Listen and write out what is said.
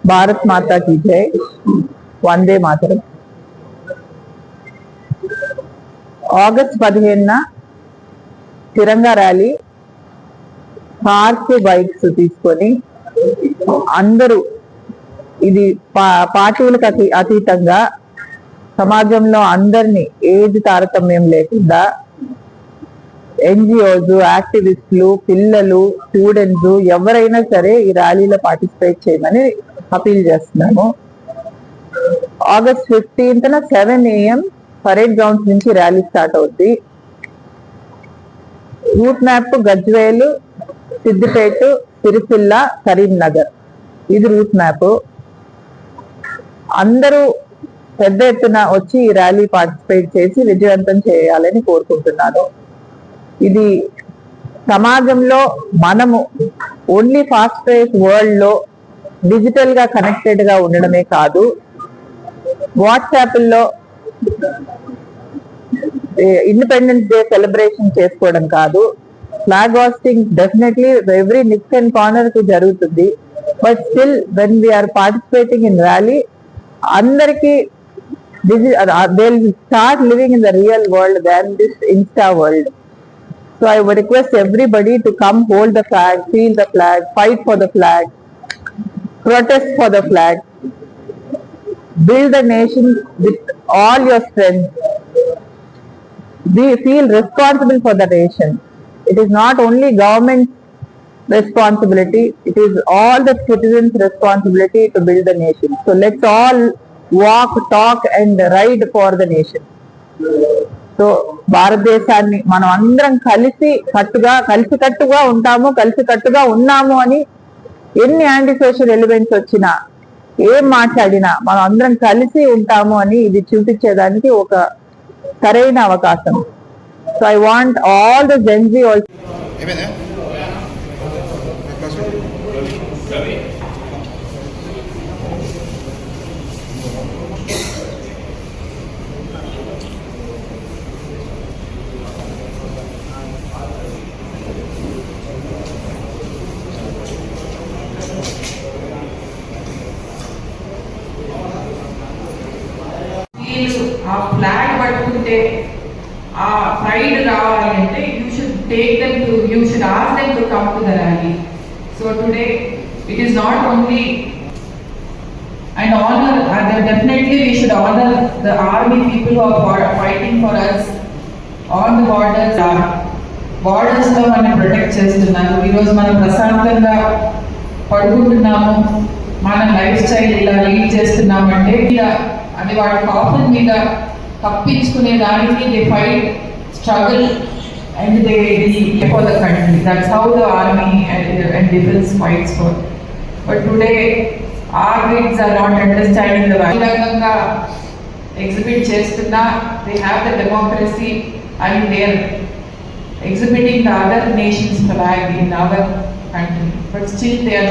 భారత్ మాతా key జై, Vande Mataram. August 15న తిరంగా rally cars bikes తీసుకొని అందరూ, ఇది పార్టీలకు అతీతంగా సమాజంలో అందరినీ ఏజ్ తారతమ్యం లేకుండా ఎన్జిఓస్, యాక్టివిస్టులు, పిల్లలు, స్టూడెంట్స్ ఎవరైనా సరే ఈ ర్యాలీలో పార్టిసిపేట్ చేయమని అపీల్ చేస్తున్నాము. ఆగస్ట్ 15న 7 AM పరేడ్ గ్రౌండ్స్ నుంచి ర్యాలీ స్టార్ట్ అవుద్ది. రూట్ మ్యాప్ గజ్వేల్, సిద్దిపేట, సిరిసిల్ల, కరీంనగర్, ఇది రూట్ మ్యాప్. అందరూ పెద్ద ఎత్తున వచ్చి ఈ ర్యాలీ పార్టిసిపేట్ చేసి విజయవంతం చేయాలని కోరుకుంటున్నాను. ఇది సమాజంలో మనము ఓన్లీ ఫాస్ట్ పేస్ వరల్డ్ లో డిజిటల్ గా కనెక్టెడ్ గా ఉండడమే కాదు, వాట్సాప్ లో ఇండిపెండెన్స్ డే సెలబ్రేషన్ చేసుకోవడం కాదు, flag hoisting definitely every nook and corner కి జరుగుతుంది. But still when we are participating in rally అందరికి they will start living in the real world than this insta world. So I would request everybody to come hold the flag, feel the flag, fight for the flag, protest for the flag, build the nation with all your strength. We feel responsible for the nation. It is not only government's responsibility, it is all the citizens' responsibility to build the nation. So let's all walk, talk and ride for the nation. So భారతదేశాన్ని మనం అందరం కలిసికట్టుగా ఉంటాము, కలిసికట్టుగా ఉన్నాము అని ఎన్ని anti social elements వచ్చినా, ఏం మాట్లాడినా మనం అందరం కలిసి ఉంటాము అని ఇది చూపించేదానికి ఒక సరైన అవకాశం. So I want all the gen Z also. ఆ ఫ్లాగ్ పట్టుకుంటే ఆ ప్రైడ్ రావాలి అంటే you should ask them to come to the rally. So today it is not only and honour, definitely we should honour the army people who are fighting for us on the borders లో మనం protect చేస్తున్నారు. ఈరోజు మనం ప్రశాంతంగా పడుకుంటున్నాము, మన life style ఇలా lead చేస్తున్నామంటే అది వాడి కాఫన్ మీద తప్పించుకునే దానికి they fight, struggle and they for the country. That's how the army and defence fights for. But today our kids are not understanding the రకంగా ఎగ్జిబిట్ చేస్తున్నా they have the democracy and they are exhibiting the other nations' flag in our country, but still they are